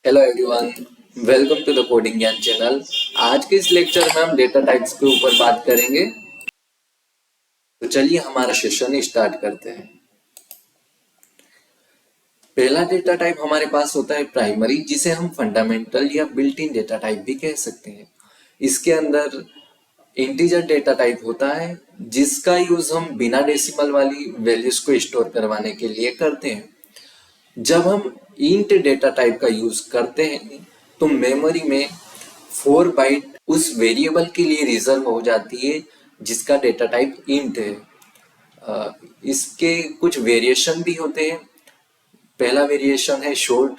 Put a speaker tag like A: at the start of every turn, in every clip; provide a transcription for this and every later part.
A: Hello everyone, welcome to the coding Gyan channel. आज के इस लेक्चर में हम डेटा टाइप्स के ऊपर बात करेंगे। तो चलिए हमारा सेशन स्टार्ट करते हैं। पहला डेटा टाइप हमारे पास होता है प्राइमरी, जिसे हम फंडामेंटल या बिल्ट इन डेटा टाइप भी कह सकते हैं। इसके अंदर इंटीजर डेटा टाइप होता है, जिसका यूज हम बिना डेसिमल वाली वैल्यूज को स्टोर करवाने के लिए करते हैं। जब हम इंट डेटा टाइप का यूज करते हैं तो मेमोरी में 4 बाइट उस वेरिएबल के लिए रिजर्व हो जाती है जिसका डेटा टाइप इंट है। इसके कुछ वेरिएशन भी होते हैं। पहला वेरिएशन है शॉर्ट,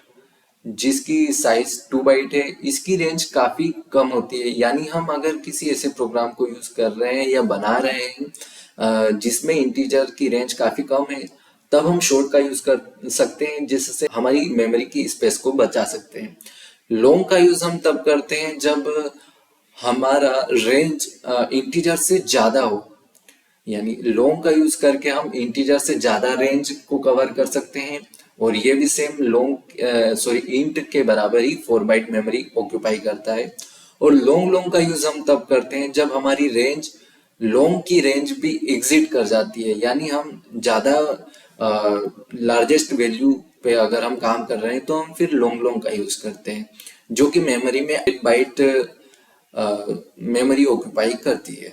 A: जिसकी साइज 2 बाइट है। इसकी रेंज काफी कम होती है, यानी हम अगर किसी ऐसे प्रोग्राम को यूज कर रहे हैं या बना रहे हैं जिसमें इंटीजर की रेंज काफी कम है, तब हम शॉर्ट का यूज कर सकते हैं, जिससे हमारी मेमोरी की स्पेस को बचा सकते हैं। लॉन्ग का यूज हम तब करते हैं जब हमारा रेंज इंटीजर से ज्यादा हो, यानी लॉन्ग का यूज करके हम इंटीजर से ज्यादा रेंज को कवर कर सकते हैं, और ये भी सेम इंट के बराबर ही 4 बाइट मेमोरी ऑक्यूपाई करता है। और लॉन्ग का यूज हम तब करते हैं जब हमारी रेंज लॉन्ग की रेंज भी एग्जिट कर जाती है, यानी हम ज्यादा लार्जेस्ट वैल्यू पे अगर हम काम कर रहे हैं तो हम फिर लॉन्ग का यूज करते हैं, जो कि मेमोरी में 8 बाइट मेमोरी ऑक्यूपाई करती है।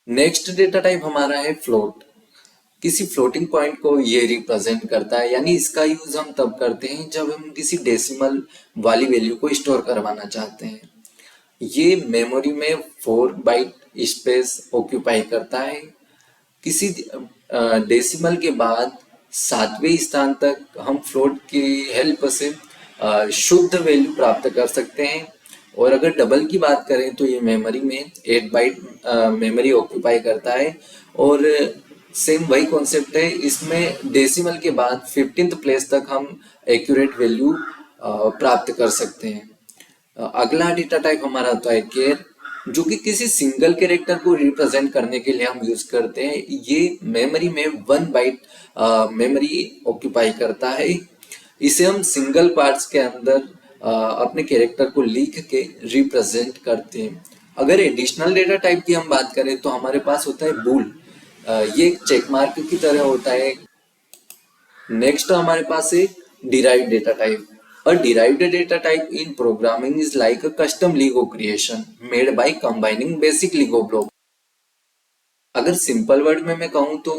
A: नेक्स्ट डेटा टाइप हमारा है फ्लोट। किसी फ्लोटिंग पॉइंट को ये रिप्रेजेंट करता है, यानी इसका यूज हम तब करते हैं जब हम किसी डेसिमल वाली वैल्यू को स्टोर करवाना चाहते हैं। ये मेमोरी में 4 बाइट स्पेस ऑक्यूपाई करता है। किसी डेसिमल के बाद 7वें स्थान तक हम फ्लोट की हेल्प से शुद्ध वैल्यू प्राप्त कर सकते हैं। और अगर डबल की बात करें तो ये मेमोरी में 8 बाइट मेमोरी ऑक्यूपाई करता है। और सेम वही कॉन्सेप्ट है, इसमें डेसिमल के बाद 15th प्लेस तक हम एक्यूरेट वैल्यू प्राप्त कर सकते हैं। अगला डेटा टाइप हमारा होता है केर, जो कि किसी सिंगल कैरेक्टर को रिप्रेजेंट करने के लिए हम यूज करते हैं। ये मेमोरी में 1 बाइट मेमोरी ऑक्यूपाई करता है। इसे हम सिंगल पार्ट्स के अंदर अपने कैरेक्टर को लिख के रिप्रेजेंट करते हैं। अगर एडिशनल डेटा टाइप की हम बात करें तो हमारे पास होता है बूल। ये एक चेक मार्क की तरह होता है। नेक्स्ट हमारे पास है derived data type. A derived data type in programming is like a custom Lego creation made by combining basic Lego blocks. अगर सिंपल वर्ड में मैं कहूँ तो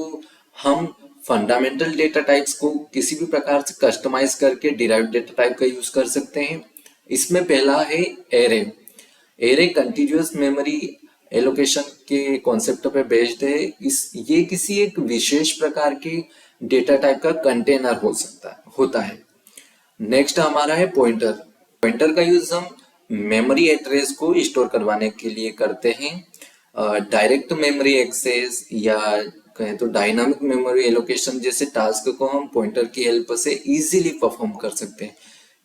A: हम फंडामेंटल डेटा टाइप्स को किसी भी प्रकार से कस्टमाइज करके डिराइव्ड डेटा टाइप का यूज कर सकते हैं। इसमें पहला है array. Array continuous memory allocation के कॉन्सेप्ट पे बेस्ड है। ये किसी एक विशेष प्रकार के डेटा टाइप का कंटेनर होता है। नेक्स्ट हमारा है पॉइंटर। पॉइंटर का यूज हम मेमोरी एड्रेस को स्टोर करवाने के लिए करते हैं। डायरेक्ट मेमोरी एक्सेस या कहें तो डायनामिक मेमोरी एलोकेशन जैसे टास्क को हम पॉइंटर की हेल्प से इजीली परफॉर्म कर सकते हैं।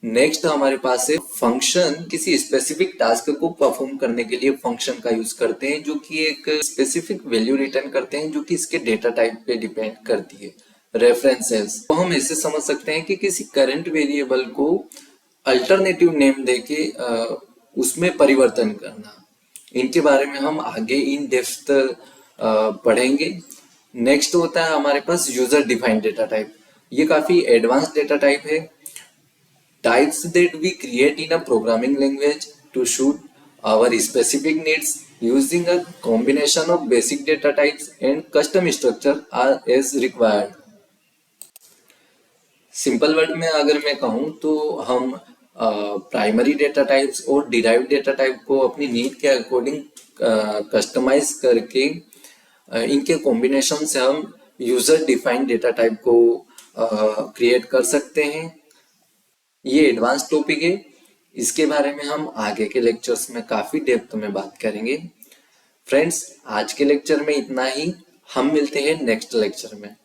A: नेक्स्ट हमारे पास है फंक्शन। किसी स्पेसिफिक टास्क को परफॉर्म करने के लिए फंक्शन का यूज करते हैं, जो कि एक स्पेसिफिक वैल्यू रिटर्न करते हैं, जो कि इसके डेटा टाइप पे डिपेंड करती है। रेफरेंसेस तो हम ऐसे समझ सकते हैं कि किसी करंट वेरिएबल को अल्टरनेटिव नेम देके उसमें परिवर्तन करना। इनके बारे में हम आगे इन डेप्थ पढ़ेंगे। नेक्स्ट होता है हमारे पास यूजर डिफाइंड डेटा टाइप। ये काफी एडवांस डेटा टाइप है। Types that we create in a programming language to suit our specific needs using a combination of basic data types and custom structure are as required. Simple word में अगर मैं कहूँ तो हम primary data types और derived data type को अपनी need के अकॉर्डिंग कस्टमाइज करके इनके कॉम्बिनेशन से हम यूजर डिफाइंड डेटा टाइप को क्रिएट कर सकते हैं। ये एडवांस टॉपिक है। इसके बारे में हम आगे के लेक्चर्स में काफी डेप्थ में बात करेंगे। फ्रेंड्स, आज के लेक्चर में इतना ही। हम मिलते हैं नेक्स्ट लेक्चर में।